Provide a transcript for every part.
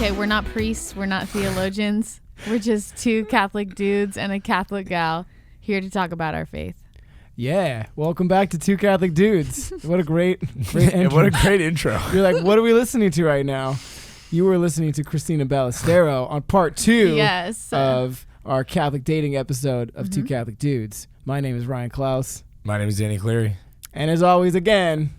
okay, we're not priests. We're not theologians. We're just two Catholic dudes and a Catholic gal here to talk about our faith. Yeah, welcome back to Two Catholic Dudes. What a great intro. What a great intro. You're like, what are we listening to right now? You were listening to Cristina Ballestero on part 2 of our Catholic dating episode of Two Catholic Dudes. My name is Ryan Klaus. My name is Danny Cleary. And as always, again.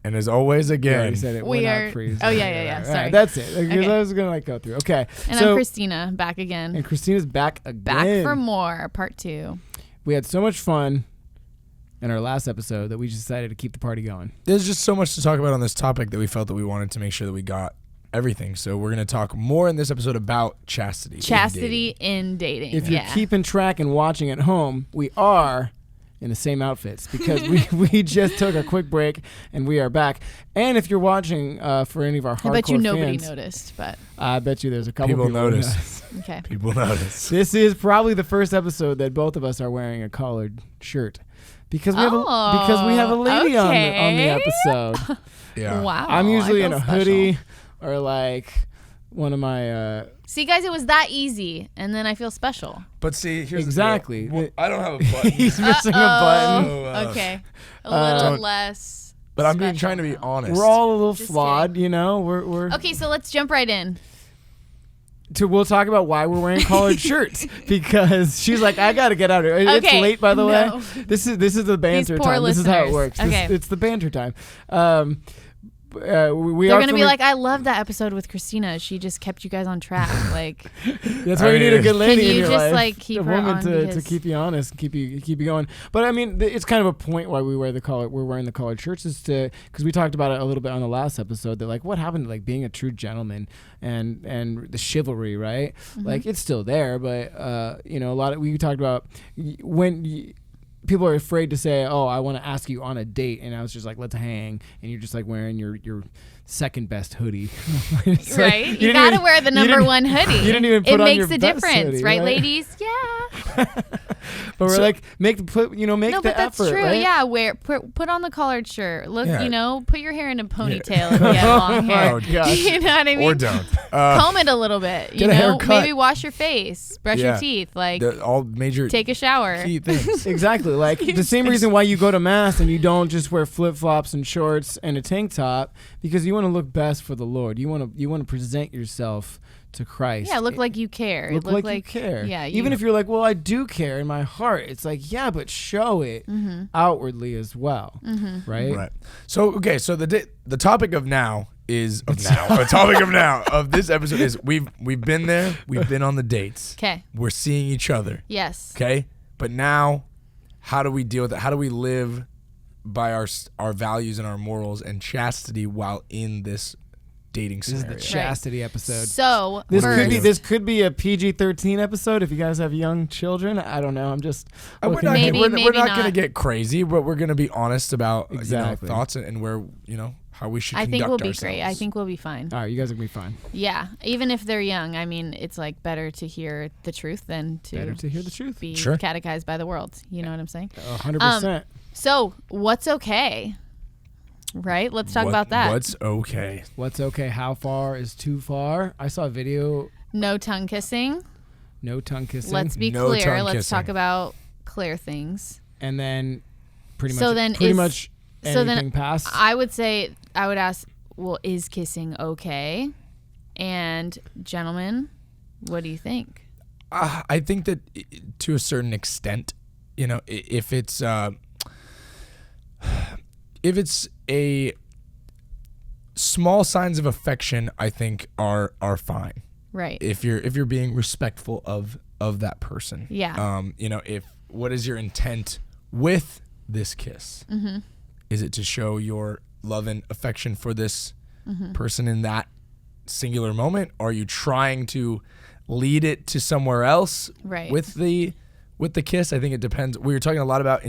You already said it. We are not priests. Oh, yeah. Sorry. Right, that's it. Okay. I was going to go through. Okay. And I'm Cristina, back again. And Christina's back again. Back for more, part 2. We had so much fun in our last episode that we just decided to keep the party going. There's just so much to talk about on this topic that we felt that we wanted to make sure that we got everything. So we're going to talk more in this episode about chastity. Chastity in dating. If you're keeping track and watching at home, we are in the same outfits because we just took a quick break and we are back. And if you're watching for any of our hardcore fans, I bet you nobody noticed, but I bet you there's a couple people people notice. Okay. People notice. This is probably the first episode that both of us are wearing a collared shirt because we have a lady on the episode. Yeah. Wow. I'm usually in a special. hoodie or like one of my See, guys, it was that easy, and then I feel special. But see, here's exactly. the deal. Well, I don't have a button. He's missing a button. Okay. A little less. But I'm special trying to be now. honest. We're all a little Just flawed, kidding. you know. We're Okay, so let's jump right in. We'll talk about why we're wearing collared shirts because she's like, I gotta get out of here. It's Okay, late, by the no. way. This is the banter poor time. This is how it listeners. works. Okay. It's the banter time. We They're are going to be filming- like, I love that episode with Christina. She just kept you guys on track. Like, That's why you need a good lady Can you in your just, life. like, keep a her woman on to because- keep you honest, keep you going. But I mean, it's kind of a point why we wear we're wearing the collared shirts is because we talked about it a little bit on the last episode that like what happened to like being a true gentleman and the chivalry, right? Like it's still there, but we talked about when people are afraid to say, oh, I want to ask you on a date, and I was just like, let's hang, and you're just like wearing your second best hoodie. right? Like, you got to wear the number one hoodie. You didn't even put it on makes your a best difference, hoodie, right, ladies? Yeah. But we're like, make the No, but that's effort, true. right? Yeah, put on the collared shirt. Look, Yeah. put your hair in a ponytail if you have long hair. Oh, gosh. You know what I mean? Or don't. Comb it a little bit. You Get a know, haircut. maybe wash your face, brush your Yeah. teeth, like All major take a shower. key things. Exactly. Like the same reason why you go to mass and you don't just wear flip-flops and shorts and a tank top because you want to look best for the Lord. You want to present yourself to Christ. Yeah, look like you care. Look like you care. Yeah, even if you're like, well, I do care in my heart. It's like, yeah, but show it outwardly as well, right? Right. So okay. So the topic of now is the topic of now of this episode is we've been there. We've been on the dates. Okay. We're seeing each other. Yes. Okay. But now, how do we deal with it? How do we live by our values and our morals and chastity while in this dating This is scenario? the chastity episode. So This could be a PG-13 episode if you guys have young children. I don't know. I'm just We're looking not, at- Maybe we're not not. going to get crazy, but we're going to be honest about Exactly. thoughts and where how we should. I think we'll be ourselves. great. I think we'll be fine. All right, you guys are gonna be fine. Yeah, even if they're young, I mean, it's like better to hear the truth than to hear the truth. be Sure. catechized by the world. You know what I'm saying? 100%. So, what's okay? Right? Let's talk about that. What's okay? What's okay? How far is too far? I saw a video. No tongue kissing. No tongue kissing. Let's be No clear. tongue Let's kissing. talk about clear things. And then pretty So much then pretty is- much so then anything past. I would ask, well, is kissing okay? And gentlemen, what do you think? I think that to a certain extent, if it's a small signs of affection, I think are fine. Right. If you're being respectful of that person. Yeah. What is your intent with this kiss? Mm-hmm. Is it to show your love and affection for this person in that singular moment? Or are you trying to lead it to somewhere else Right. with the kiss? I think it depends. We were talking a lot about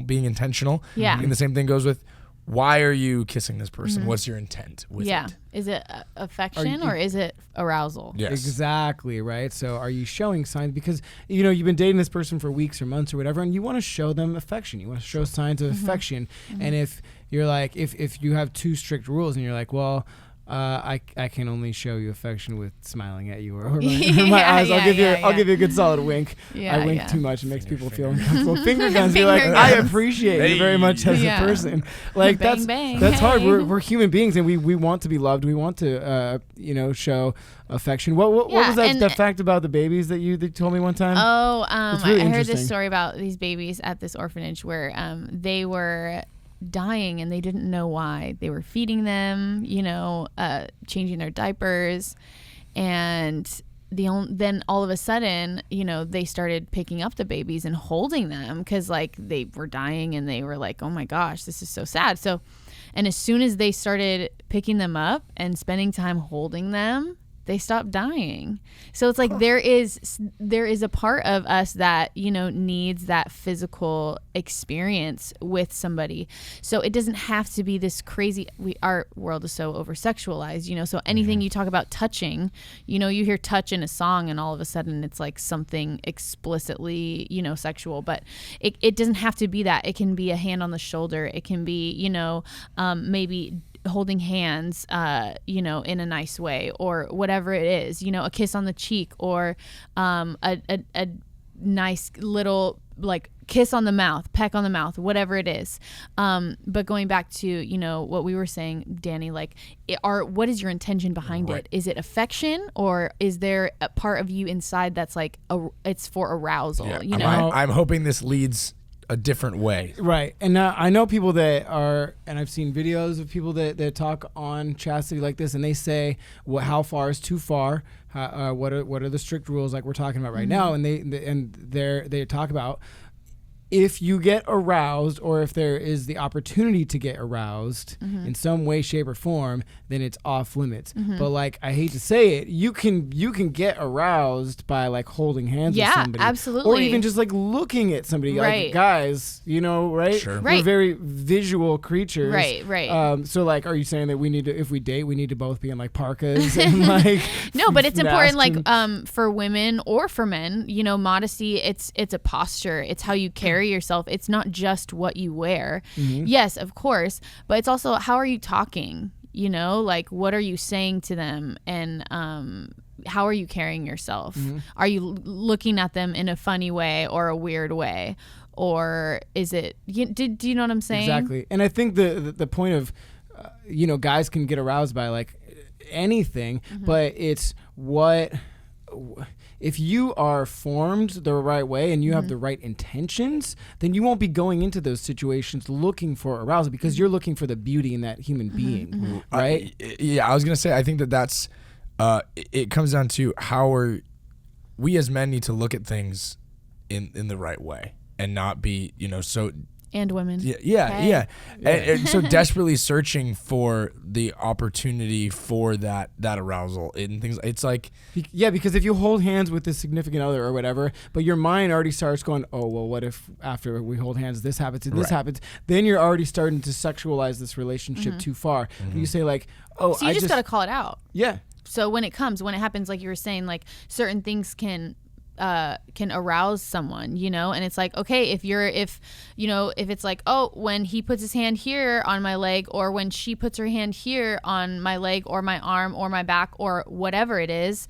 being intentional. Yeah. And the same thing goes with, why are you kissing this person? What's your intent with Yeah. it? Is it affection or is it arousal? Yes. Exactly, right? So are you showing signs? Because, you've been dating this person for weeks or months or whatever, and you want to show them affection. You want to show signs of affection. And if you're like, if you have too strict rules and you're like, well, I can only show you affection with smiling at you or my eyes. I'll give you a good solid wink. I wink too much. It makes people feel uncomfortable. Finger guns. Be like, I appreciate you very much as a person. Like bang, bang. that's hard. We're human beings and we want to be loved. We want to show affection. What was that fact about the babies that you told me one time? Oh, really I heard this story about these babies at this orphanage where they were dying and they didn't know why. They were feeding them, changing their diapers, and then all of a sudden, they started picking up the babies and holding them because like they were dying and they were like, oh my gosh, this is so sad. So, and as soon as they started picking them up and spending time holding them, they stopped dying. So it's like there is a part of us that needs that physical experience with somebody. So it doesn't have to be this crazy. Our world is so over sexualized, so anything you talk about touching, you hear touch in a song and all of a sudden it's like something explicitly sexual, but it doesn't have to be that. It can be a hand on the shoulder. It can be maybe holding hands, in a nice way, or whatever it is, a kiss on the cheek, or a nice little like kiss on the mouth, peck on the mouth, whatever it is. But going back to, what we were saying, Danny, like what is your intention behind it? Is it affection, or is there a part of you inside that's like, it's for arousal, I'm hoping this leads a different way. Right. And I know people that are, and I've seen videos of people that talk on chastity like this, and they say, well, how far is too far? What are the strict rules like we're talking about right now? And they talk about if you get aroused, or if there is the opportunity to get aroused in some way, shape, or form, then it's off limits. But like, I hate to say it, you can get aroused by like holding hands with somebody. Absolutely. Or even just like looking at somebody. Right. Like, guys, right? Sure. We're very visual creatures. Right. So like, are you saying that we need to, if we date, we need to both be in like parkas and like No, but it's important, like for women or for men, modesty, it's a posture. It's how you carry yourself. It's not just what you wear. Yes, of course, but it's also how are you talking, like what are you saying to them, and how are you carrying yourself? Are you looking at them in a funny way or a weird way, or is it do you know what I'm saying? Exactly. And I think the point of guys can get aroused by like anything, but it's what if you are formed the right way and you have the right intentions, then you won't be going into those situations looking for arousal, because you're looking for the beauty in that human being, right? I was gonna say, I think that's it comes down to how we as men need to look at things in the right way and not be so. And women. Yeah. And so desperately searching for the opportunity for that arousal and things. It's like, because if you hold hands with a significant other or whatever, but your mind already starts going, oh, well, what if after we hold hands, this happens and this happens? Then you're already starting to sexualize this relationship too far. But you say like, oh, so you just got to call it out. Yeah. So when it happens, like you were saying, like certain things can arouse someone, and it's like, okay, if it's like, oh, when he puts his hand here on my leg, or when she puts her hand here on my leg or my arm or my back or whatever it is,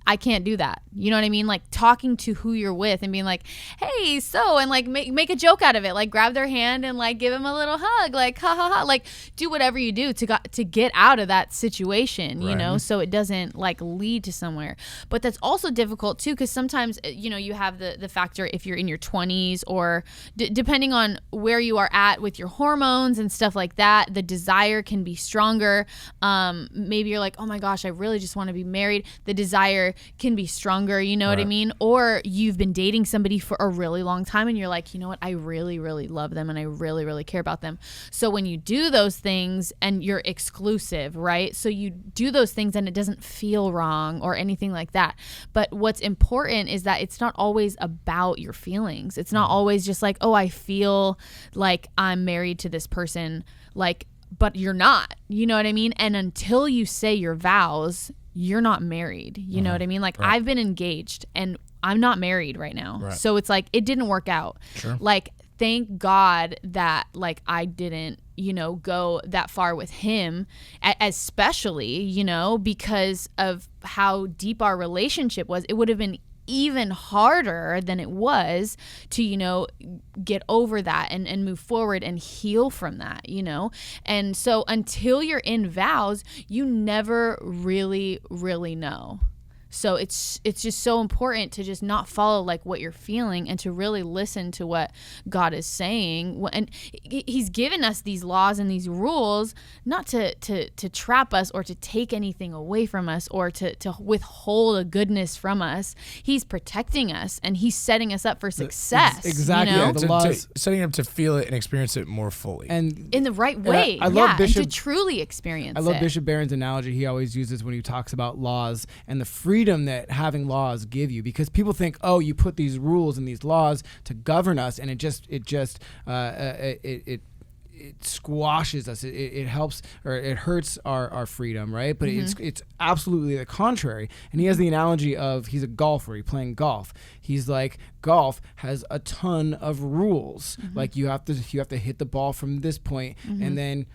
I can't do that. You know what I mean? Like talking to who you're with and being like, hey, so, and like make a joke out of it. Like grab their hand and like give them a little hug, like ha ha ha, like do whatever you do to get out of that situation, so it doesn't like lead to somewhere. But that's also difficult too, because sometimes, you have the factor if you're in your 20s or depending on where you are at with your hormones and stuff like that, the desire can be stronger. Maybe you're like, oh my gosh, I really just want to be married. The desire can be stronger, you know what I mean? Or you've been dating somebody for a really long time and you're like, you know what, I really, really love them and I really, really care about them. So when you do those things and you're exclusive, right? So you do those things and it doesn't feel wrong or anything like that. But what's important is that it's not always about your feelings. It's not always just like, oh, I feel like I'm married to this person, like, but you're not, you know what I mean? And until you say your vows, you're not married. You know what I mean? Like I've been engaged and I'm not married right now. Right. So it's like, it didn't work out. Sure. Like, thank God that like I didn't go that far with him, especially, because of how deep our relationship was. It would have been even harder than it was to, get over that and move forward and heal from that, And so until you're in vows, you never really, really know. So it's just so important to just not follow like what you're feeling and to really listen to what God is saying. And he's given us these laws and these rules not to trap us or to take anything away from us or to withhold a goodness from us. He's protecting us and he's setting us up for success. Exactly. Yeah, The laws, setting up to feel it and experience it more fully. and in the right way. I love Bishop, and to truly experience I love it. Bishop Barron's analogy he always uses when he talks about laws and the freedom that having laws give you, because people think, oh, you put these rules and these laws to govern us, and it squashes us. It helps, or it hurts our freedom, right? But it's absolutely the contrary. And he has the analogy of he's a golfer, he's playing golf. He's like, golf has a ton of rules. Like you have to hit the ball from this point, and then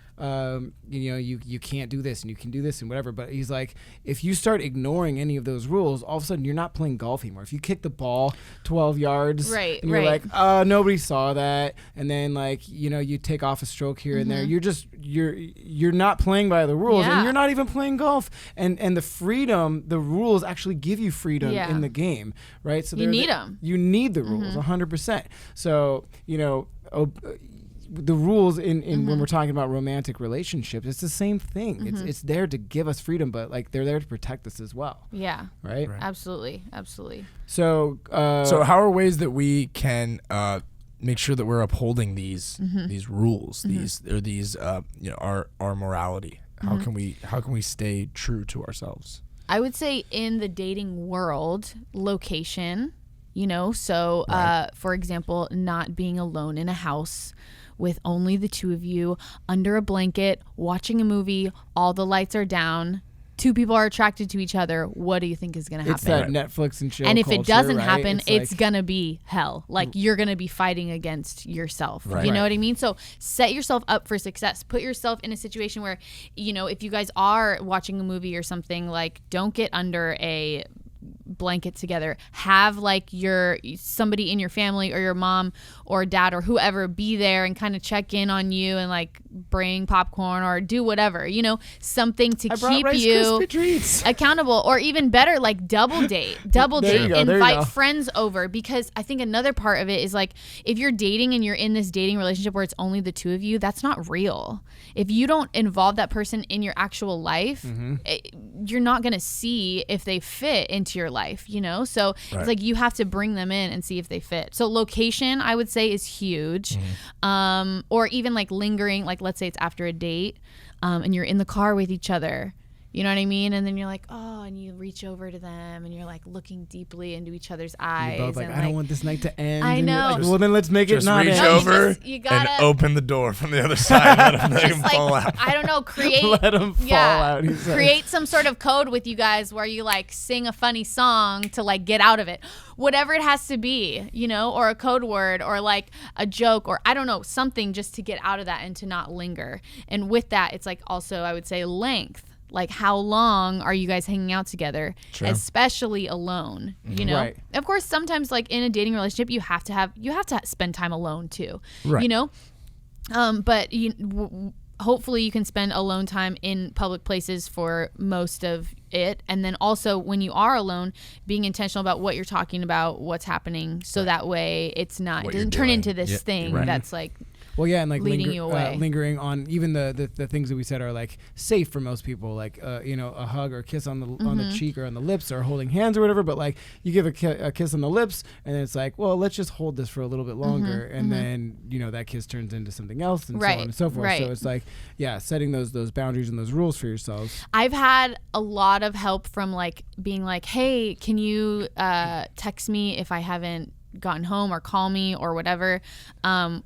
you can't do this and you can do this and whatever. But he's like, if you start ignoring any of those rules, all of a sudden you're not playing golf anymore. If you kick the ball 12 yards, Right, and you're right. like, nobody saw that, and then like you take off a stroke here and there, you're not playing by the rules, Yeah. and you're not even playing golf. And the freedom, the rules actually give you freedom in the game, right? So You need 'em. You need the rules 100%. So the rules in when we're talking about romantic relationships, it's the same thing. It's there to give us freedom, but like they're there to protect us as well. Yeah. Right. Absolutely. So So how are ways that we can make sure that we're upholding these rules, these our morality? How can we stay true to ourselves? I would say in the dating world, location, so for example, not being alone in a house with only the two of you under a blanket, watching a movie, all the lights are down, two people are attracted to each other. What do you think is going to happen? it's that Netflix and chill And if culture, it doesn't right? happen, it's like, going to be hell. Like you're going to be fighting against yourself. Right. You know what I mean? So set yourself up for success. Put yourself in a situation where, if you guys are watching a movie or something, like don't get under a blanket together. Have like somebody in your family or your mom or dad or whoever be there and kind of check in on you and like bring popcorn or do whatever, something to keep you accountable. Or even better, like double date, invite friends over, because I think another part of it is like if you're dating and you're in this dating relationship where it's only the two of you, that's not real. If you don't involve that person in your actual life, you're not going to see if they fit into your life, So it's like you have to bring them in and see if they fit. So location, I would say, is huge. Or even like lingering, like let's say it's after a date and you're in the car with each other. You know what I mean? And then you're like, oh, and you reach over to them and you're like looking deeply into each other's eyes. You're both like, and I don't want this night to end. I And you're know. like, well, then let's make it Just not reach end. over you gotta- and open the door from the other side. Let them just like, fall out. I don't know, create. Let them fall out. He says. Create some sort of code with you guys where you like sing a funny song to like get out of it. Whatever it has to be, or a code word or like a joke or I don't know, something just to get out of that and to not linger. And with that, it's like also, I would say length. Like how long are you guys hanging out together, especially alone, Right. Of course, sometimes like in a dating relationship, you have to spend time alone too, Right. But hopefully you can spend alone time in public places for most of it. And then also when you are alone, being intentional about what you're talking about, what's happening. So that way it doesn't turn into this thing that's like, well, yeah, and like leading you away. lingering on even the things that we said are like safe for most people, like a hug or a kiss on the cheek or on the lips or holding hands or whatever. But like you give a kiss on the lips, and then it's like, well, let's just hold this for a little bit longer, and then that kiss turns into something else, and so on and so forth. Right. So it's like, setting those boundaries and those rules for yourselves. I've had a lot of help from like being like, hey, can you text me if I haven't gotten home, or call me or whatever,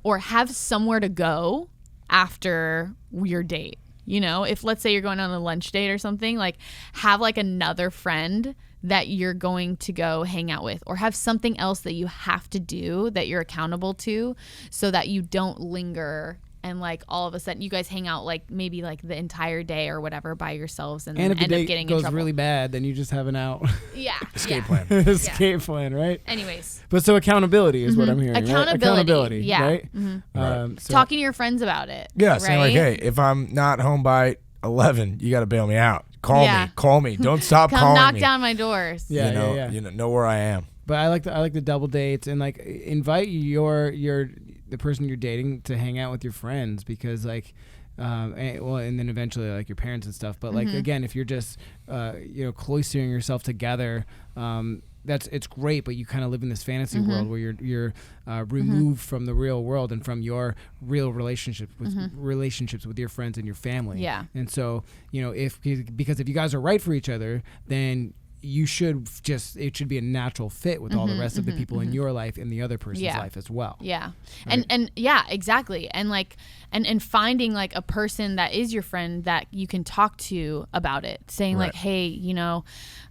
or have somewhere to go after your date. If let's say you're going on a lunch date or something, like have like another friend that you're going to go hang out with, or have something else that you have to do that you're accountable to, so that you don't linger and like all of a sudden you guys hang out like maybe like the entire day or whatever by yourselves, and And then if the end up date getting in goes trouble. really bad, then you just have an out. Yeah. Escape yeah. plan. Escape plan, right? Anyways. But so accountability is what I'm hearing. Accountability. Right? Yeah. Right? Right. So Talking to your friends about it. Yeah, saying like, right? hey, if I'm not home by 11, you got to bail me out. Yeah. Call me. Don't stop Come calling knock me. down my doors. Yeah, You know where I am. But I like the double dates and like invite the person you're dating to hang out with your friends, because like and then eventually like your parents and stuff. But like again, if you're just cloistering yourself together, it's great, but you kind of live in this fantasy world where you're removed from the real world and from your real relationships with your friends and your family. Yeah. And so, because if you guys are right for each other, then it should be a natural fit with all the rest of the people in your life and the other person's life as well. Yeah. Right? And yeah, exactly. And like, and finding like a person that is your friend that you can talk to about it, saying like, hey,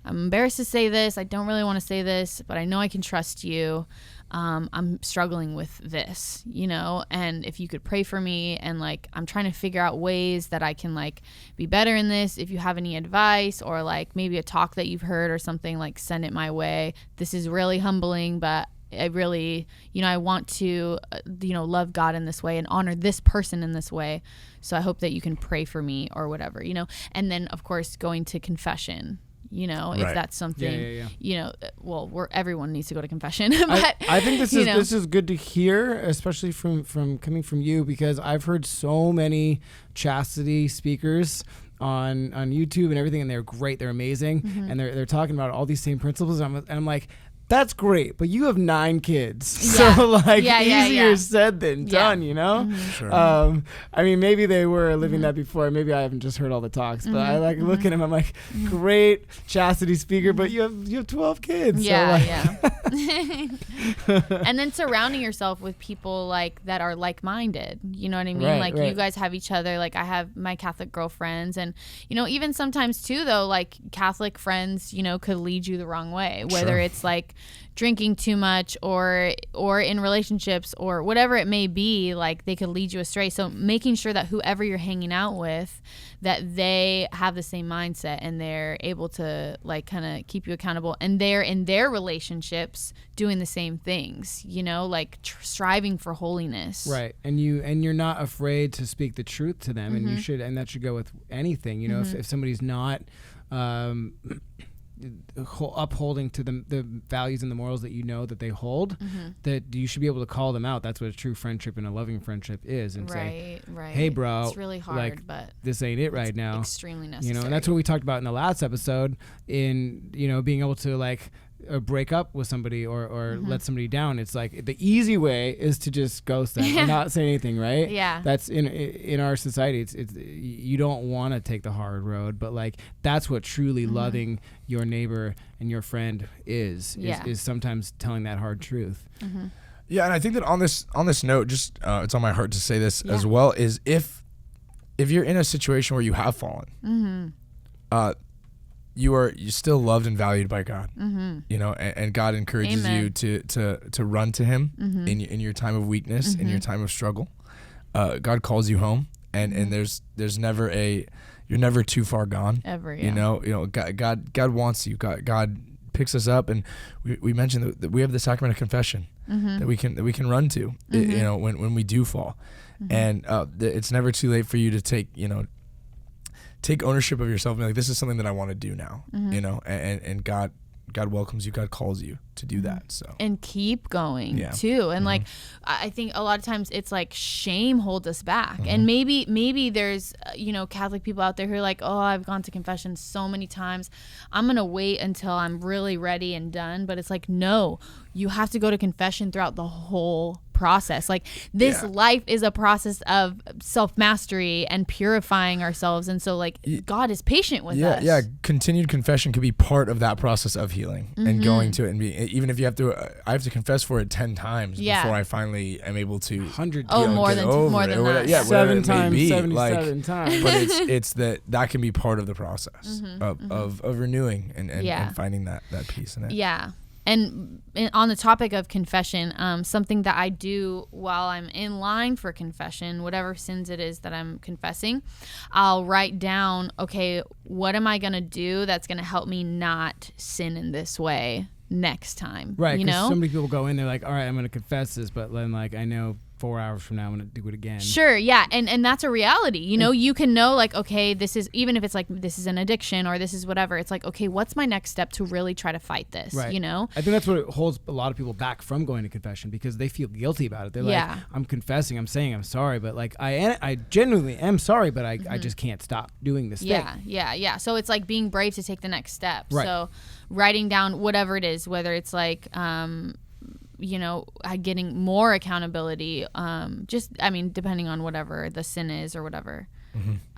I'm embarrassed to say this. I don't really want to say this, but I know I can trust you. I'm struggling with this, and if you could pray for me, and like I'm trying to figure out ways that I can like be better in this. If you have any advice or like maybe a talk that you've heard or something, like send it my way. This is really humbling, but I really, I want to, love God in this way and honor this person in this way. So I hope that you can pray for me or whatever, and then of course going to confession. If that's something, everyone needs to go to confession. But I think this is good to hear, especially from coming from you, because I've heard so many chastity speakers on YouTube and everything, and they're great, they're amazing, and they're talking about all these same principles. And I'm like, that's great, but you have 9 kids, so like easier said than done, Sure. I mean, maybe they were living that before. Maybe I haven't just heard all the talks, but I like look at him. I'm like, great chastity speaker, but you have 12 kids. Yeah. And then surrounding yourself with people like that are like-minded. You know what I mean? Right, like right. you guys have each other. Like I have my Catholic girlfriends, and even sometimes too, though, like Catholic friends, could lead you the wrong way. Whether it's like drinking too much or in relationships or whatever it may be, like they could lead you astray. So making sure that whoever you're hanging out with, that they have the same mindset and they're able to like kind of keep you accountable, and they're in their relationships doing the same things, like striving for holiness. Right. And you're not afraid to speak the truth to them, and and that should go with anything, if somebody's not upholding to the values and the morals that that they hold, that you should be able to call them out. That's what a true friendship and a loving friendship is, and say, hey bro, it's really hard, like, but this ain't it right now. Extremely necessary. And that's what we talked about in the last episode, in being able to like break up with somebody or let somebody down. It's like the easy way is to just ghost them and not say anything, right? Yeah. That's in our society. It's you don't want to take the hard road, but like that's what truly loving your neighbor and your friend is sometimes telling that hard truth. Yeah, and I think that on this note, just it's on my heart to say this as well, is if you're in a situation where you have fallen, you're still loved and valued by God, and God encourages you to run to Him in your time of weakness, in your time of struggle. God calls you home, and there's never you're never too far gone. Ever, yeah. God wants you. God picks us up, and we mentioned that we have the sacrament of confession that we can run to, when we do fall, and it's never too late for you to take ownership of yourself and be like, this is something that I want to do now, and God welcomes you, God calls you to do that. So and keep going too. And like I think a lot of times it's like shame holds us back, and maybe there's Catholic people out there who are like, oh, I've gone to confession so many times, I'm gonna wait until I'm really ready and done. But it's like, no, you have to go to confession throughout the whole process. Like this life is a process of self-mastery and purifying ourselves, and so like God is patient with us. Yeah, continued confession could be part of that process of healing and going to it, and even if you have to I have to confess for it 10 times before I finally am able to 100 more than that. Yeah, 7 times, 77 like, times. But it's that can be part of the process of renewing and finding that peace in it. Yeah. on the topic of confession, something that I do while I'm in line for confession, whatever sins it is that I'm confessing, I'll write down, okay, what am I going to do that's going to help me not sin in this way next time? Right. You 'Cause know? so many people go in, they're like, all right, I'm going to confess this, but then like I know 4 hours from now I'm going to do it again. Sure, yeah, and that's a reality. You know, you can know like, okay, this is, even if it's like this is an addiction or this is whatever, it's like, okay, what's my next step to really try to fight this? Right. You know? I think that's what holds a lot of people back from going to confession, because they feel guilty about it. They're like, I'm confessing, I'm saying I'm sorry, but like I genuinely am sorry, but I just can't stop doing this thing. Yeah. So it's like being brave to take the next step. Right. So writing down whatever it is, whether it's like you know, getting more accountability, just, I mean, depending on whatever the sin is or whatever.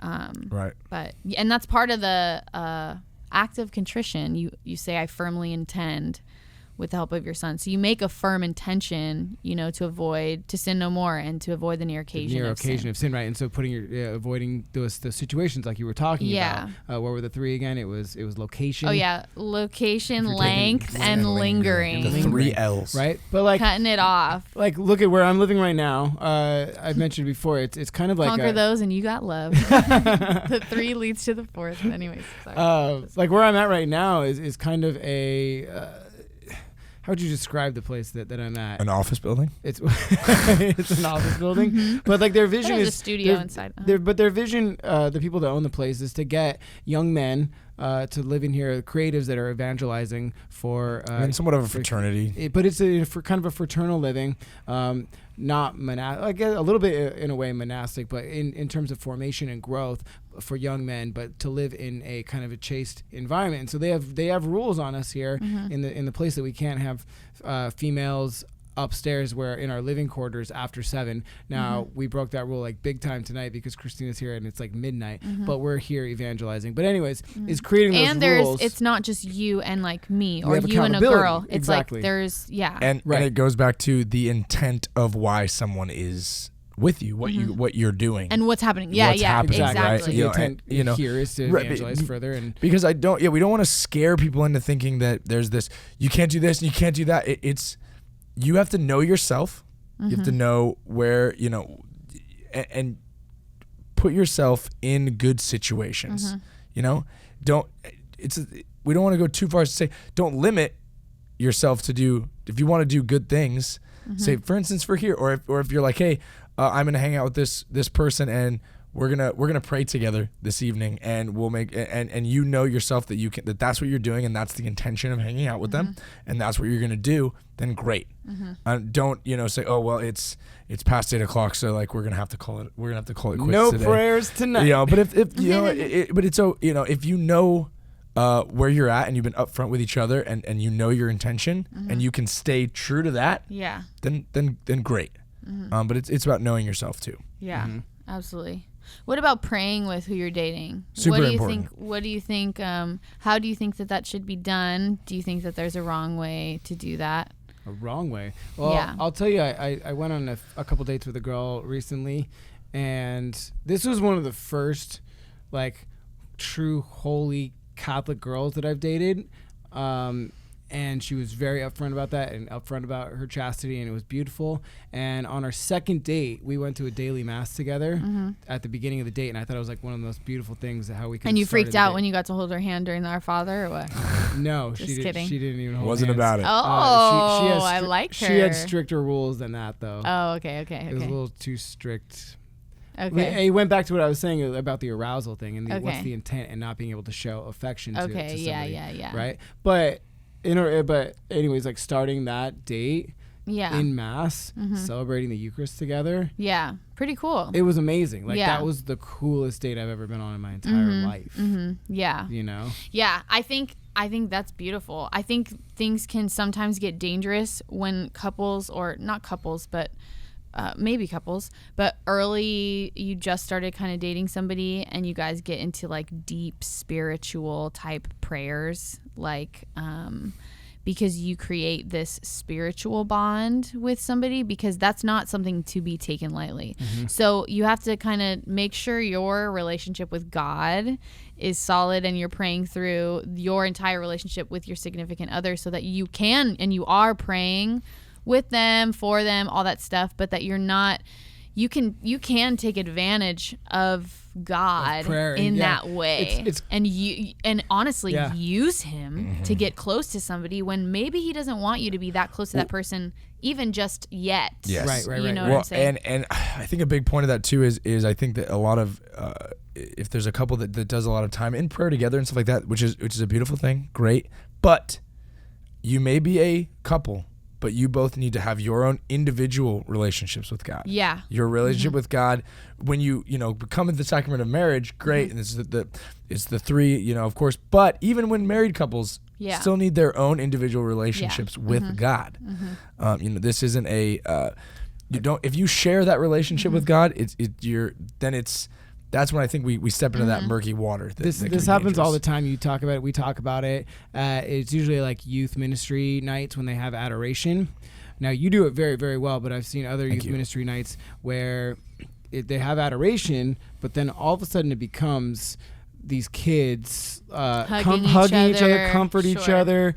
Right. But, and that's part of the act of contrition. You say, I firmly intend, with the help of your son. So you make a firm intention, you know, to sin no more and to avoid the near occasion of sin. Right? And so avoiding those situations like you were talking about. What were the 3 again? It was location. Oh yeah, location, length, and lingering. The 3 L's. Right? But like cutting it off. Like look at where I'm living right now. I've mentioned before. It's kind of like conquer those and you got love. The 3 leads to the 4th. Anyways, sorry. Like where I'm at right now is kind of a. How would you describe the place that I'm at? An office building? It's an office building. But like their vision is a studio inside. But their vision, the people that own the place, is to get young men to live in here, creatives that are evangelizing for somewhat of a fraternity. But it's for kind of a fraternal living, not like a little bit in a way monastic, but in terms of formation and growth for young men, but to live in a kind of a chaste environment. And so they have rules on us here in the place that we can't have females upstairs, where in our living quarters after 7. Now we broke that rule like big time tonight because Christina's here and it's like midnight, but we're here evangelizing. But anyways, is creating those rules. It's not just you and like me or you and a girl. It's exactly. like there's and it goes back to the intent of why someone is with you, what you're doing and what's happening. What's happening, exactly. right? So the intent here is to evangelize further, and because we don't want to scare people into thinking that there's this, you can't do this and you can't do that. It's you have to know yourself. You have to know where, and put yourself in good situations. We don't want to go too far as to say, don't limit yourself to do, if you want to do good things, say for instance for here, or if you're like, hey, I'm gonna hang out with this person and we're gonna pray together this evening, and we'll make and you know yourself that that's what you're doing, and that's the intention of hanging out with them, and that's what you're gonna do. Then great. Don't say, oh well, it's past 8 o'clock, so like we're gonna have to call it quits no today. prayers tonight. But if but it's so if you know where you're at and you've been upfront with each other and you know your intention and you can stay true to that. Yeah. Then great. But it's about knowing yourself too. Yeah. Absolutely. What about praying with who you're dating? Super important. What do you think? How do you think that should be done? Do you think that there's a wrong way to do that? A wrong way? Well, yeah. I'll tell you, I went on a couple dates with a girl recently, and this was one of the first, like, true holy Catholic girls that I've dated. And she was very upfront about that and upfront about her chastity, and it was beautiful. And on our second date, we went to a daily mass together at the beginning of the date, and I thought it was like one of the most beautiful things, how we could. And you freaked out when you got to hold her hand during Our Father, or what? No, Just kidding. She didn't even hold Wasn't hands. about it. Oh, I like her. She had stricter rules than that, though. Oh, okay. It was a little too strict. Okay. It went back to what I was saying about the arousal thing and what's Okay. the intent and not being able to show affection to somebody. Yeah. Right? But anyways, like starting that date in mass, celebrating the Eucharist together. Yeah. Pretty cool. It was amazing. Like that was the coolest date I've ever been on in my entire life. Yeah. Yeah, I think that's beautiful. I think things can sometimes get dangerous when couples, or not couples, but maybe couples, but early you just started kind of dating somebody and you guys get into like deep spiritual type prayers, like because you create this spiritual bond with somebody, because that's not something to be taken lightly. So you have to kind of make sure your relationship with God is solid, and you're praying through your entire relationship with your significant other, so that you can and you are praying with them, for them, all that stuff, but that you're not, you can take advantage of God in that way, and honestly use him to get close to somebody when maybe he doesn't want you to be that close to that person even just yet. Yes. Right. You know what I'm saying? And I think a big point of that too is I think that a lot of if there's a couple that does a lot of time in prayer together and stuff like that, which is a beautiful thing, great. But you may be a couple, but you both need to have your own individual relationships with God. Yeah. Your relationship with God, when you become in the sacrament of marriage, great. And it's the three, of course. But even when married couples still need their own individual relationships with God. This isn't if you share that relationship with God, that's when I think we step into that murky water. This happens all the time. You talk about it. We talk about it. It's usually like youth ministry nights when they have adoration. Now, you do it very, very well, but I've seen other youth ministry nights where they have adoration, but then all of a sudden it becomes these kids hugging each other, comfort each other,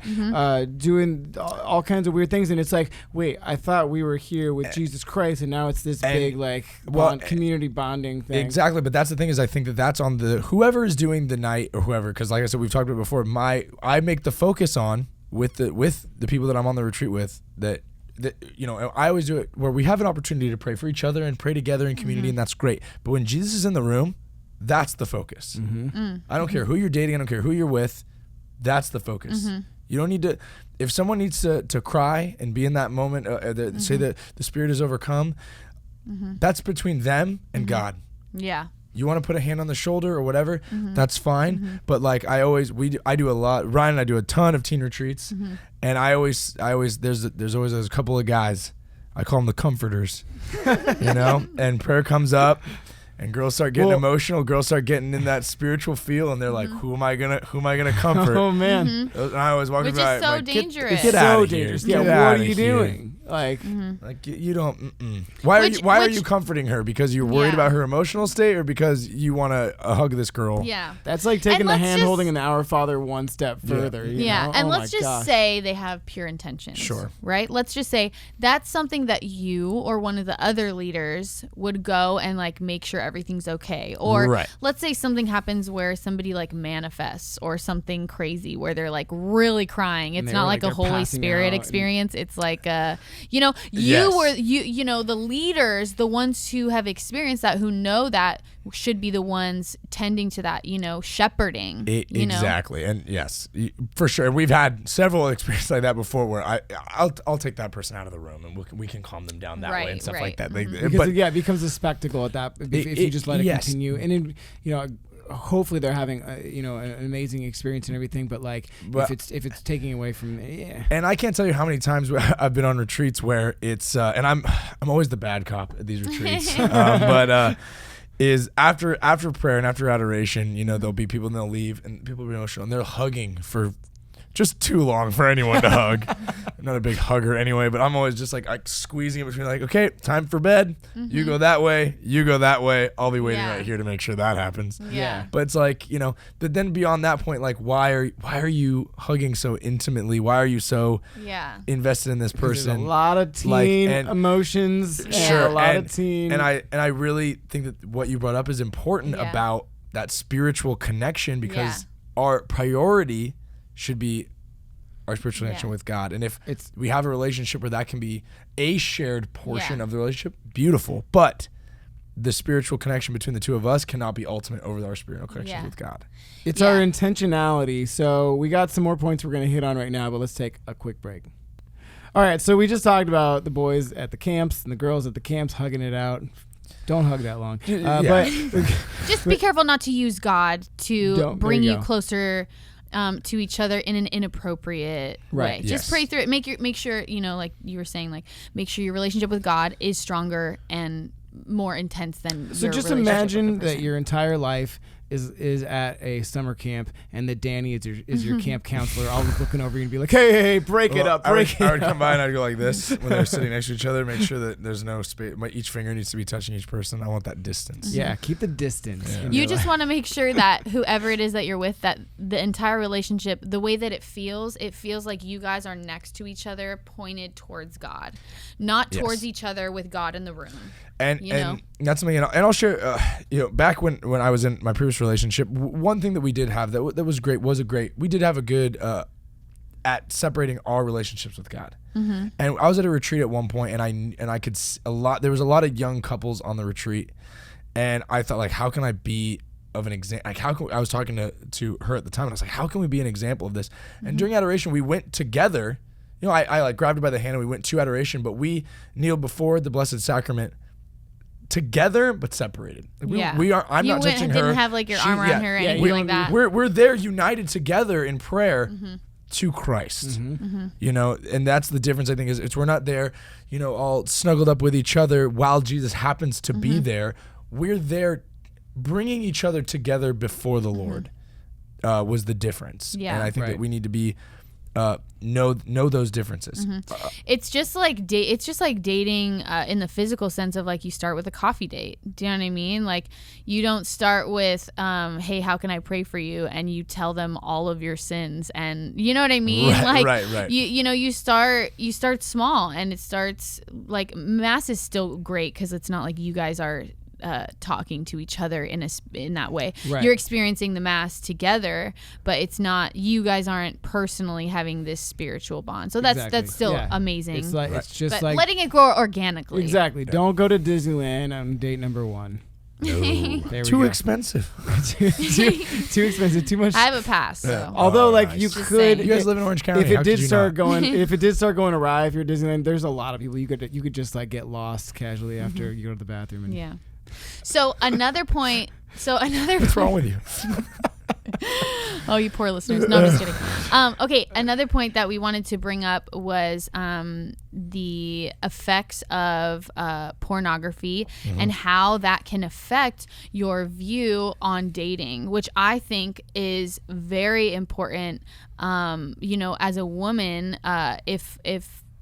doing all kinds of weird things, and it's like, wait, I thought we were here with Jesus Christ, and now it's this big community bonding thing. Exactly, but that's the thing, is I think that's on the whoever is doing the night, or whoever, because like I said, we've talked about it before. I make the focus on with the people that I'm on the retreat with that I always do it where we have an opportunity to pray for each other and pray together in community, and that's great. But when Jesus is in the room, that's the focus. I don't care who you're dating. I don't care who you're with. That's the focus. You don't need to. If someone needs to cry and be in that moment, say that the Spirit is overcome, that's between them and God. Yeah. You want to put a hand on the shoulder or whatever, that's fine. But like I do a lot. Ryan and I do a ton of teen retreats, and I always there's always a couple of guys. I call them the comforters, and prayer comes up. And girls start getting emotional. Girls start getting in that spiritual feel, and they're like, "Who am I gonna comfort?" Oh man! And I always walk by. Which is so dangerous. Get out of here. Yeah, what are you doing? Like you don't. Why are you comforting her? Because you're worried about her emotional state, or because you want to hug this girl? Yeah, that's like taking the hand holding and the Our Father one step further. Yeah, and let's just say they have pure intentions. Sure. Right. Let's just say that's something that you or one of the other leaders would go and like make sure everything's okay. Or let's say something happens where somebody like manifests or something crazy where they're like really crying. It's not like a Holy Spirit experience. It's like the leaders, the ones who have experienced that, who know that, should be the ones tending to that, shepherding. Exactly. And yes, for sure. We've had several experiences like that before where I'll take that person out of the room and we can calm them down that way and stuff like that. Because it becomes a spectacle at that if you just let it continue. And then, hopefully they're having an amazing experience and everything, but if it's taking away from And I can't tell you how many times I've been on retreats where it's and I'm always the bad cop at these retreats, but is after prayer and after adoration, there'll be people and they'll leave and people will be emotional and they're hugging for just too long for anyone to hug. I'm not a big hugger anyway, but I'm always just like squeezing it between okay, time for bed. You go that way. You go that way. I'll be waiting right here to make sure that happens. Yeah. But it's like, but then beyond that point, like why are you hugging so intimately? Why are you so invested in this person? There's a lot of teen emotions. Sure. A lot of teen. And I really think that what you brought up is important about that spiritual connection, because our priority should be our spiritual connection with God. And if we have a relationship where that can be a shared portion of the relationship, beautiful. But the spiritual connection between the two of us cannot be ultimate over our spiritual connection with God. It's our intentionality. So we got some more points we're going to hit on right now, but let's take a quick break. All right, so we just talked about the boys at the camps and the girls at the camps hugging it out. Don't hug that long. But just be careful not to use God to bring you closer to each other in an inappropriate way. Just pray through it. Make sure, like you were saying, like make sure your relationship with God is stronger and more intense than so just imagine that your entire life is at a summer camp, and that Danny is your camp counselor, always looking over you and be like, hey, break it up. I would come by and I'd go like this when they're sitting next to each other, make sure that there's no space. Each finger needs to be touching each person. I want that distance. Yeah, keep the distance. Yeah. You just want to make sure that whoever it is that you're with, that the entire relationship, the way that it feels like you guys are next to each other, pointed towards God, not towards each other with God in the room. And that's something, and I'll share, back when I was in my previous relationship, one thing that we did have that was great, we did have a good, at separating our relationships with God. Mm-hmm. And I was at a retreat at one point, and I could there was a lot of young couples on the retreat, and I thought, like, how can I be of an example? Like, I was talking to her at the time, and I was like, how can we be an example of this? Mm-hmm. And during adoration, we went together. I like grabbed her by the hand and we went to adoration, but we kneeled before the Blessed Sacrament together but separated. Like I'm not touching her. Didn't have like your arm around her or anything like that. We're there united together in prayer to Christ. And that's the difference, I think, is we're not there, all snuggled up with each other while Jesus happens to be there. We're there bringing each other together before the Lord. Was the difference. And I think that we need to be know those differences. It's just like dating in the physical sense of, like, you start with a coffee date. Do you know what I mean? Like, you don't start with hey, how can I pray for you, and you tell them all of your sins, and you know what I mean? Right. You start small, and it starts, like, mass is still great because it's not like you guys are talking to each other in that way. Right. You're experiencing the mass together, but it's not, you guys aren't personally having this spiritual bond. So that's still amazing. It's like it's just like letting it grow organically. Exactly. Don't go to Disneyland on date number 1. No. Too expensive. too expensive. Too much. I have a pass. So. Although, like, nice. you Just could. saying. You guys live in Orange County. If it did start going awry, if you're at Disneyland, there's a lot of people you could just, like, get lost casually after you go to the bathroom. And So another point. What's wrong with you? Oh, you poor listeners. No, I'm just kidding. Okay, another point that we wanted to bring up was the effects of pornography and how that can affect your view on dating, which I think is very important. As a woman, if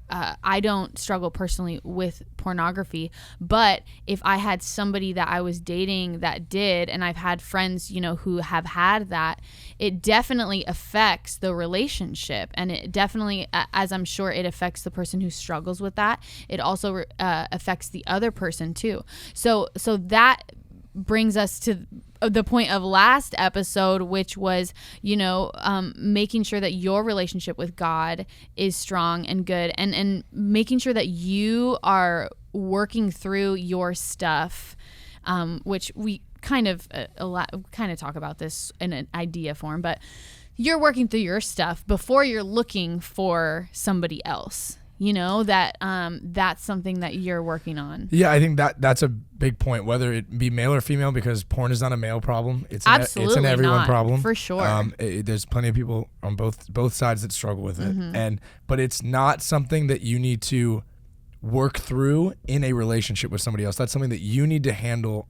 I don't struggle personally with pornography, but if I had somebody that I was dating that did, and I've had friends, who have had that, it definitely affects the relationship. And it definitely, as I'm sure it affects the person who struggles with that, it also affects the other person too. So that brings us to the point of last episode, which was, making sure that your relationship with God is strong and good, and making sure that you are working through your stuff, which we kind of talk about this in an idea form, but you're working through your stuff before you're looking for somebody else. That's something that you're working on. Yeah, I think that's a big point, whether it be male or female, because porn is not a male problem. It's an everyone problem. For sure. There's plenty of people on both sides that struggle with it. But it's not something that you need to work through in a relationship with somebody else. That's something that you need to handle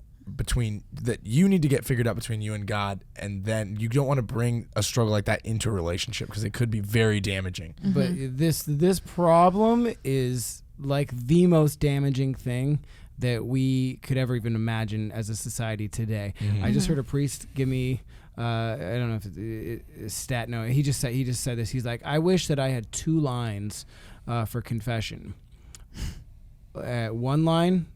you need to get figured out between you and God, and then you don't want to bring a struggle like that into a relationship because it could be very damaging. But this problem is like the most damaging thing that we could ever even imagine as a society today. I just heard a priest give me I don't know if it's stat. No, he just said this. He's like, I wish that I had 2 lines for confession. One line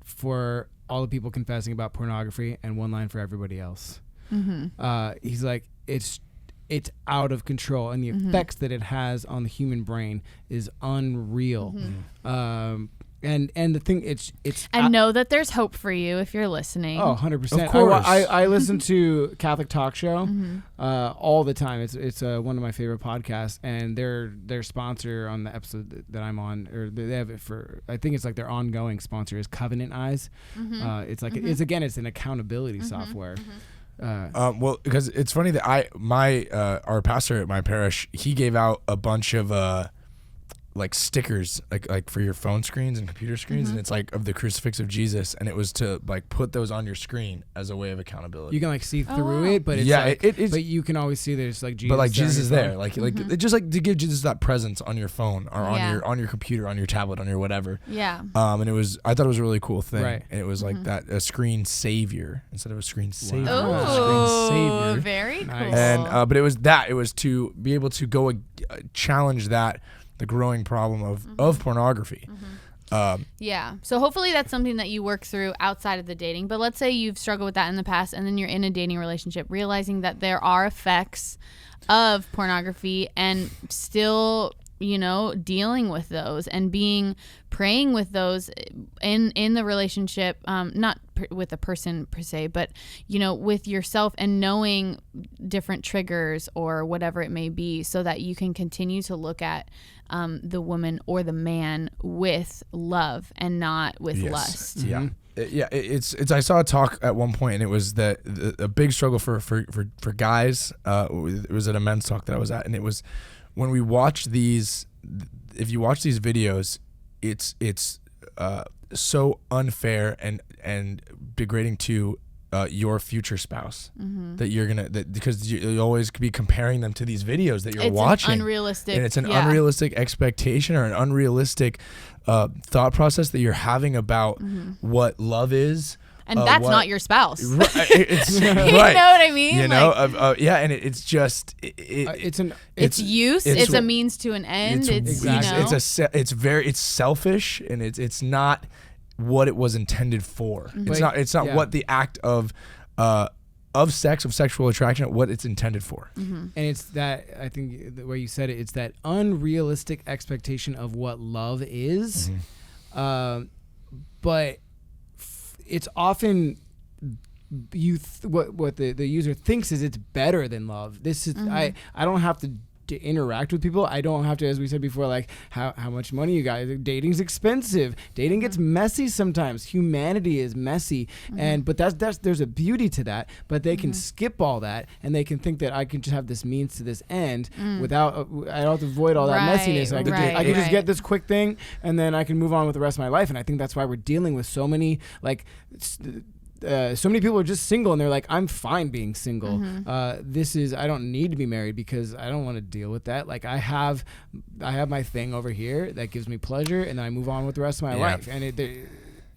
for all the people confessing about pornography, and 1 line for everybody else. He's like, it's out of control, and the effects that it has on the human brain is unreal. And the thing, it's know that there's hope for you if you're listening. Oh, 100%. Of course. I listen to Catholic Talk Show all the time. It's one of my favorite podcasts, and their sponsor on the episode that I'm on, or they have it for, I think it's like their ongoing sponsor is Covenant Eyes. It's like it's an accountability software. Well, because it's funny that our pastor at my parish, he gave out a bunch of like stickers like for your phone screens and computer screens, and it's like of the crucifix of Jesus, and it was to like put those on your screen as a way of accountability. You can like see through it, but it's like, it's, but you can always see there's like Jesus. But like Jesus is there, like it just like to give Jesus that presence on your phone or on your computer, on your tablet, on your whatever. Yeah. And I thought it was a really cool thing, right? And it was like that a screen savior instead of a screen savior. Oh, screen savior. Very cool. And but it was to be able to go challenge that. The growing problem of pornography. Yeah. So hopefully that's something that you work through outside of the dating. But let's say you've struggled with that in the past and then you're in a dating relationship, realizing that there are effects of pornography and still, dealing with those and praying with those in the relationship, not with a person per se, but, with yourself and knowing different triggers or whatever it may be so that you can continue to look at the woman or the man with love and not with lust. Yeah. It's I saw a talk at one point, and it was that a big struggle for guys. It was at a men's talk that I was at, and it was when we watch these. If you watch these videos, it's so unfair and degrading to your future spouse that you're gonna because you always be comparing them to these videos that you're watching. It's unrealistic, and it's an unrealistic expectation or an unrealistic thought process that you're having about what love is. And that's not your spouse. Right, it's, you right. know what I mean? And it's just it's use. It's a means to an end. It's selfish, and it's not what it was intended for. It's not what the act of sex, of sexual attraction, what it's intended for. And it's that, I think the way you said it, it's that unrealistic expectation of what love is. But it's often what the user thinks is it's better than love. This is I don't have to interact with people. I don't have to, as we said before, like how much money you got. Dating's expensive. Dating gets messy sometimes. Humanity is messy, but that's there's a beauty to that. But they can skip all that, and they can think that I can just have this means to this end without I don't have to avoid all that messiness. I can just get this quick thing, and then I can move on with the rest of my life. And I think that's why we're dealing with so many so many people are just single and they're like, I'm fine being single. I don't need to be married because I don't want to deal with that. Like I have my thing over here that gives me pleasure, and then I move on with the rest of my life. And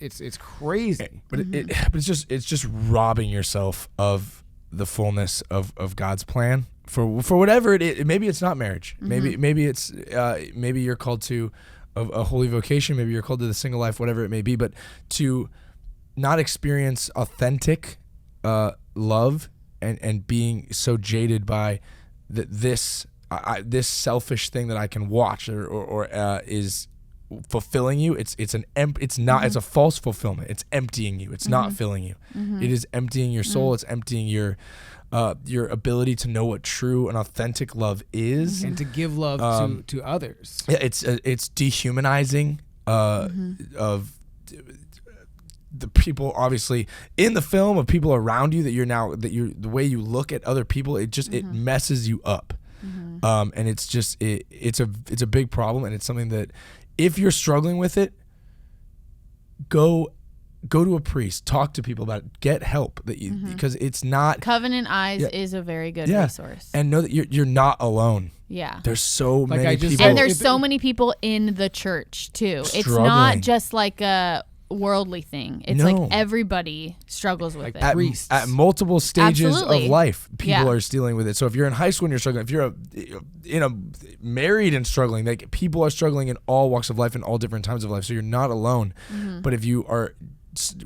it's crazy. But it's just robbing yourself of the fullness of God's plan for whatever it is. Maybe it's not marriage. Maybe it's maybe you're called to a holy vocation. Maybe you're called to the single life, whatever it may be. But to not experience authentic love and being so jaded by this selfish thing that I can watch or is fulfilling you. It's a false fulfillment. It's emptying you. It's not filling you. It is emptying your soul. It's emptying your ability to know what true and authentic love is, and to give love to others. Yeah, it's dehumanizing of the people, obviously in the film, of people around you the way you look at other people. It just it messes you up, and it's just it's a big problem, and it's something that if you're struggling with it, go to a priest, talk to people about it, get help because it's not Covenant Eyes is a very good resource, and know that you're not alone. Yeah, there's so many people, and there's so many people in the church too. It's not just like a worldly thing. It's like everybody struggles with it. At multiple stages of life, people are dealing with it. So if you're in high school and you're struggling, if you're married and struggling, like people are struggling in all walks of life and all different times of life. So you're not alone. But if you are,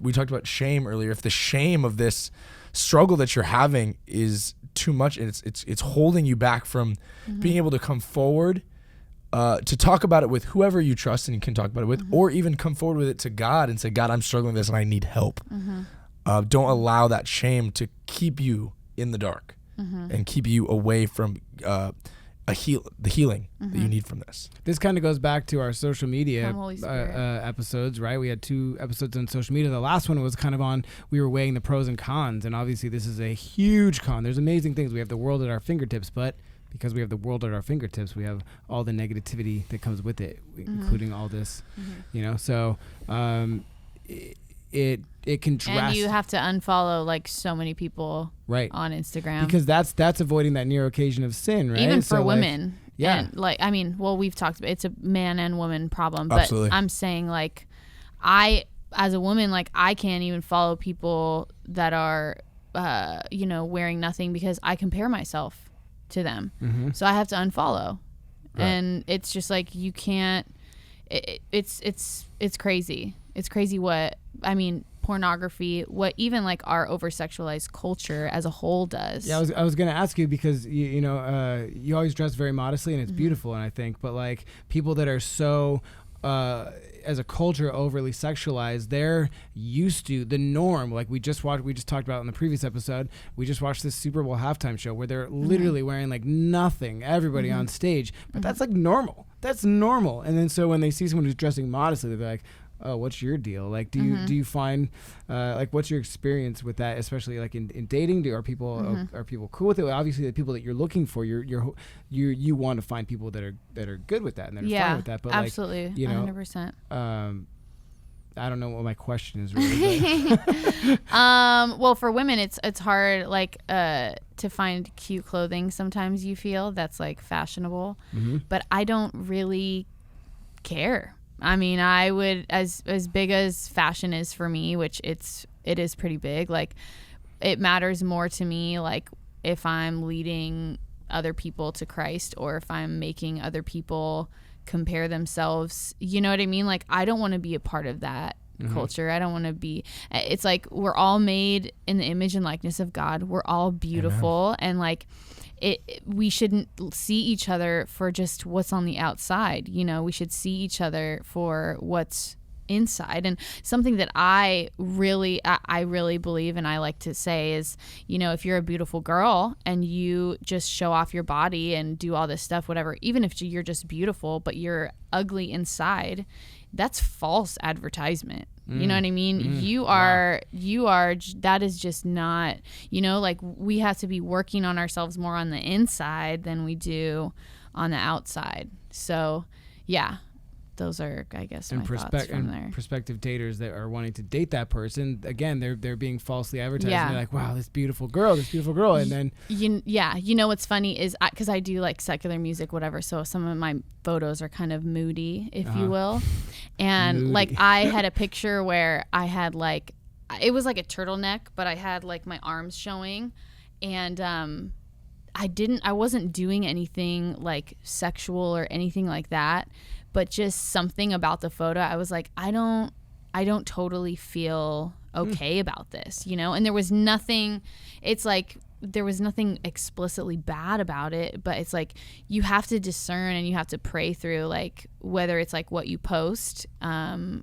we talked about shame earlier. If the shame of this struggle that you're having is too much, and it's holding you back from being able to come forward to talk about it with whoever you trust and you can talk about it with, or even come forward with it to God and say, God, I'm struggling with this and I need help. Don't allow that shame to keep you in the dark and keep you away from the healing that you need from this. This kind of goes back to our social media episodes, right? We had 2 episodes on social media. The last one was kind of we were weighing the pros and cons, and obviously this is a huge con. There's amazing things. We have the world at our fingertips, but because we have the world at our fingertips, we have all the negativity that comes with it, including all this, so it can drastically. And you have to unfollow like so many people on Instagram. Because that's avoiding that near occasion of sin, right? Even for women. Like, yeah. And like, I mean, well, we've talked about it's a man and woman problem, but Absolutely. I'm saying like as a woman, like I can't even follow people that are, wearing nothing because I compare myself to them. Mm-hmm. So I have to unfollow. Right. And it's just like, you can't, it's crazy. It's crazy pornography, what even like our over-sexualized culture as a whole does. Yeah, I was going to ask you because, you always dress very modestly and it's beautiful, and I think, but like people that are so, as a culture overly sexualized, they're used to the norm. Like we just talked about in the previous episode, we just watched this Super Bowl halftime show where they're literally wearing like nothing, everybody on stage, but that's like normal. That's normal. And then so when they see someone who's dressing modestly, they're like, oh, what's your deal? Like, do you find, like, what's your experience with that, especially like in dating? Are people cool with it? Well, obviously, the people that you're looking for, you want to find people that are good with that and they're fine with that. But absolutely, like, 100%. I don't know what my question is really. Well, for women, it's hard like to find cute clothing. Sometimes you feel that's like fashionable, but I don't really care. I mean, I would, as big as fashion is for me, which it is pretty big, like it matters more to me like if I'm leading other people to Christ or if I'm making other people compare themselves, you know what I mean? Like I don't want to be a part of that culture. I don't want to be, it's like we're all made in the image and likeness of God. We're all beautiful. Amen. And like we shouldn't see each other for just what's on the outside. We should see each other for what's inside. And something that I really believe and I like to say is, if you're a beautiful girl and you just show off your body and do all this stuff, whatever, even if you're just beautiful but you're ugly inside, that's false advertisement. You know what I mean? You are, that is just not, like we have to be working on ourselves more on the inside than we do on the outside. So yeah, those are, I guess, my thoughts from there. Prospective daters that are wanting to date that person, again, they're being falsely advertised. Yeah. They're like, wow, this beautiful girl, and then what's funny is because I do like secular music, whatever. So some of my photos are kind of moody, if you will, and like I had a picture where I had like it was like a turtleneck, but I had like my arms showing, and I wasn't doing anything like sexual or anything like that. But just something about the photo, I was like, I don't totally feel okay about this, and there was nothing, it's like, there was nothing explicitly bad about it, but it's like, you have to discern and you have to pray through, like, whether it's like what you post,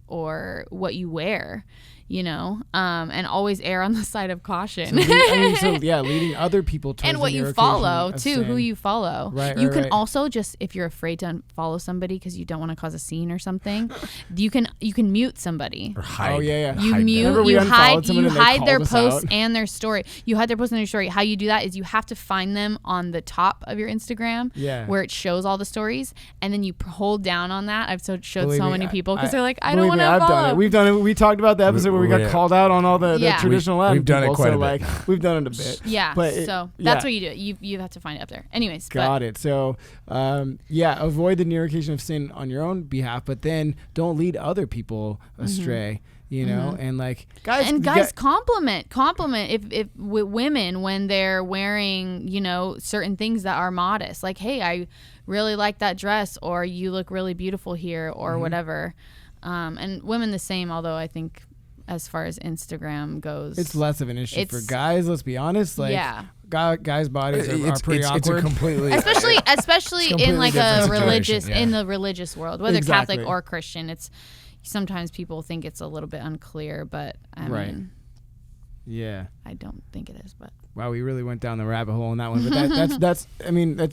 or what you wear, and always err on the side of caution. Leading other people towards and what you follow too, who you follow. Right, you can also just, if you're afraid to follow somebody because you don't want to cause a scene or something, you can mute somebody. Or hide. Oh yeah. You mute. You hide their post and their story. You hide their post and their story. How you do that is you have to find them on the top of your Instagram, where it shows all the stories, and then you hold down on that. I've showed so many people because they're like, I don't want to follow. Done it. We've done it. We talked about the episode where we got called out on all the traditional Latin We've done people, it quite so a bit. Like we've done it a bit. Yeah. But that's what you do. You have to find it up there. Anyways. Got it. So avoid the near occasion of sin on your own behalf, but then don't lead other people astray. And like guys compliment if with women when they're wearing, certain things that are modest, like, hey, I really like that dress, or you look really beautiful here, or whatever. And women the same, although I think as far as Instagram goes, it's less of an issue for guys. Let's be honest. Like, guys' bodies are pretty awkward. It's a completely, especially in like a religious, in the religious world, whether Exactly. Catholic or Christian. It's sometimes people think it's a little bit unclear, but I mean, I don't think it is. But wow, we really went down the rabbit hole on that one. But that's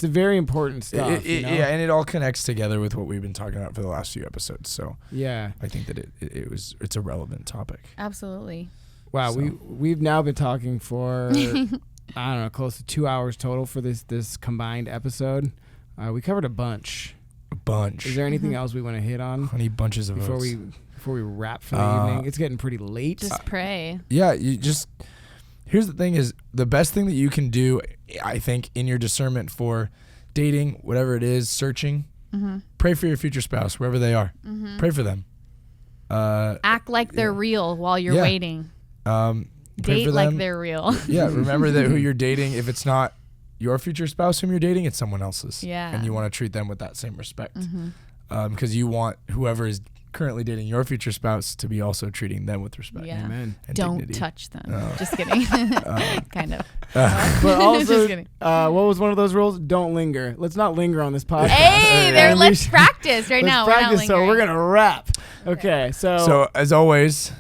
a very important stuff. Yeah, and it all connects together with what we've been talking about for the last few episodes. So yeah, I think that it's a relevant topic. Absolutely. Wow, we've now been talking for I don't know, close to 2 hours total for this combined episode. We covered a bunch. Is there anything else we want to hit on? Honey bunches of before oats. we wrap for the evening? It's getting pretty late. Just pray. Yeah, here's the thing is the best thing that you can do, I think, in your discernment for dating, whatever it is, searching, pray for your future spouse, wherever they are. Pray for them. Act like they're real while you're waiting. Pray Date for them. like they're real. Yeah, remember that who you're dating, if it's not your future spouse whom you're dating, it's someone else's. Yeah. And you want to treat them with that same respect. Because you want whoever is currently dating your future spouse to be also treating them with respect. Yeah. Amen. And Don't dignity. touch them. Just kidding. Kind of. But also, Just kidding. what was one of those rules? Don't linger. Let's not linger on this podcast. Hey, there. Let's practice right now. Let's We're not practice, so lingering. we're gonna wrap. Okay, so as always,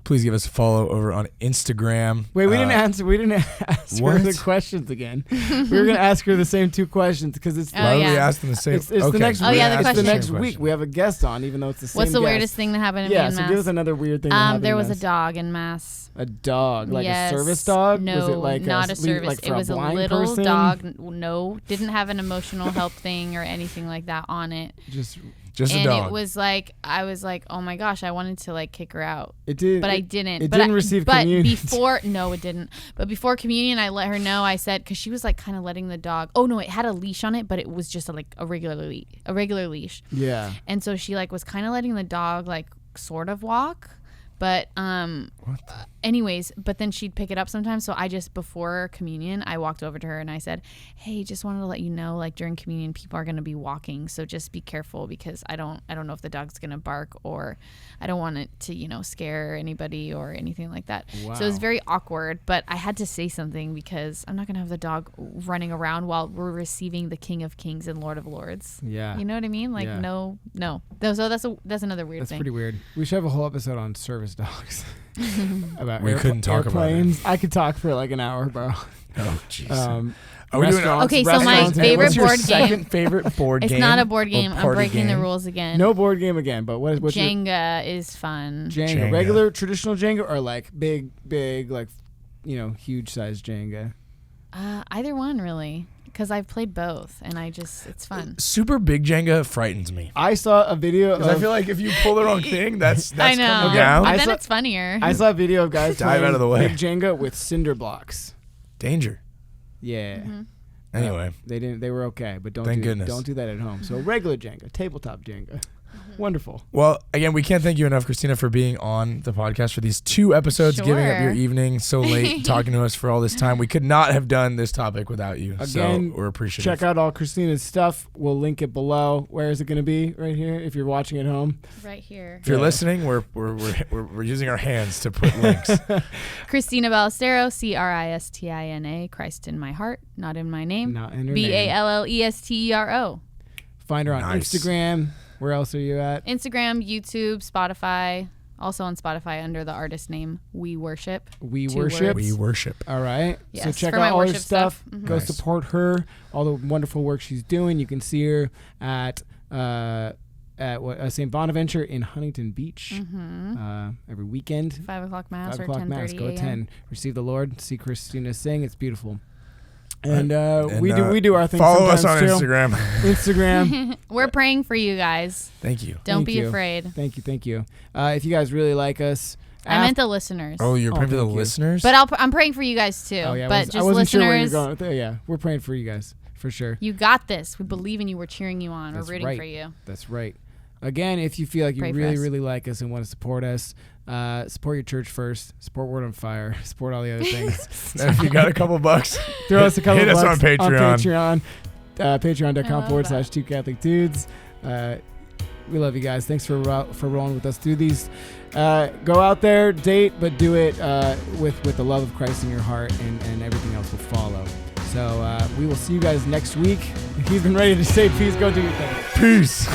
please give us a follow over on Instagram. wait, we didn't ask her the questions again. We were gonna ask her the same 2 questions because it's Why are we yeah. asking the same? it's the next Oh, week. yeah, the It's the question. next week. We have a guest on, even though it's the same. What's the guest. weirdest thing that happened to Yeah, me in so Mass? give us another weird thing. That happened There in was a Mass. dog in Mass. A dog, like Yes. a service dog? No, Was it like not a service. Like it for was a blind little person? dog. No, didn't have an emotional help thing or anything like that on it. Just and a dog. it was like, I was like, oh my gosh, I wanted to like kick her out. It did, But I didn't. It but didn't receive but communion. no, it didn't. But before communion, I let her know. I said, because she was like kind of letting the dog. Oh no, it had a leash on it, but it was just a regular leash. Yeah. And so she like was kind of letting the dog like sort of walk. But anyways, but then she'd pick it up sometimes. So I just, before communion, I walked over to her and I said, hey, just wanted to let you know, like during communion, people are going to be walking. So just be careful because I don't know if the dog's going to bark or I don't want it to, scare anybody or anything like that. Wow. So it was very awkward, but I had to say something because I'm not going to have the dog running around while we're receiving the King of Kings and Lord of Lords. Yeah. You know what I mean? Like, Yeah. no. So that's another weird That's thing. pretty weird. We should have a whole episode on service dogs. About We couldn't talk about it. airplanes. I could talk for like an hour, bro. Oh, jeez. Are we doing Okay, so my favorite What's your board game. second favorite board It's game? not a board or game. I'm party breaking the game? rules again. No board game again, but what's your Jenga is fun. Jenga? Regular traditional Jenga or like big like huge size Jenga? Either one really, because I've played both and it's fun. Super big Jenga frightens me. I saw a video of, Because I feel like if you pull the wrong thing, that's I know, coming down. but I then saw- it's funnier. I saw a video of guys Dive playing out of the way. big Jenga with cinder blocks. Danger. Yeah. Mm-hmm. Anyway. They were okay, but Thank goodness. don't do that at home. So regular Jenga, tabletop Jenga. Wonderful. Well, again, we can't thank you enough, Christina, for being on the podcast for these 2 episodes, giving up your Sure. evening so late, talking to us for all this time. We could not have done this topic without you. Again, so we're appreciative. Check out all Christina's stuff. We'll link it below. Where is it going to be? Right here. If you're watching at home. Right here. If you're Yeah. listening, we're using our hands to put links. Cristina Ballestero, Christina, Christ in my heart, not in my name. Not in her name. Ballestero. Find her on Nice. Instagram. Where else are you at? Instagram, YouTube, Spotify. Also on Spotify under the artist name We Worship. We 2 Worship. words. We worship. All right. Yes, So check for my out all her worship stuff. stuff. Mhm. Go Nice. support her. All the wonderful work she's doing. You can see her at St. Bonaventure in Huntington Beach every weekend. 5 o'clock Mass 5 or o'clock 10:30 Mass. Go a.m. attend. Receive the Lord. See Christina sing. It's beautiful. And, And, we do our thing. Follow us sometimes on too. Instagram. Instagram. We're praying for you guys. Thank you. Don't Thank be you. afraid. Thank you. If you guys really like us, I meant the listeners. Oh, you're praying for the thank you. listeners? But I'm praying for you guys too. Oh yeah, but I wasn't just sure where you're listeners, going with it. Yeah, we're praying for you guys for sure. you got this. We believe in you. We're cheering you on. That's We're rooting right. for you. That's right. Again, if you feel like you Pray for really, us. really like us and want to support us, support your church first. Support Word on Fire. Support all the other things. And if you got a couple bucks, Throw us a couple hit us bucks on Patreon. Patreon.com/2 Catholic Dudes. We love you guys. Thanks for rolling with us through these. Go out there, date, but do it with the love of Christ in your heart, and everything else will follow. So we will see you guys next week. If you've been ready to say peace, go do your thing. Peace.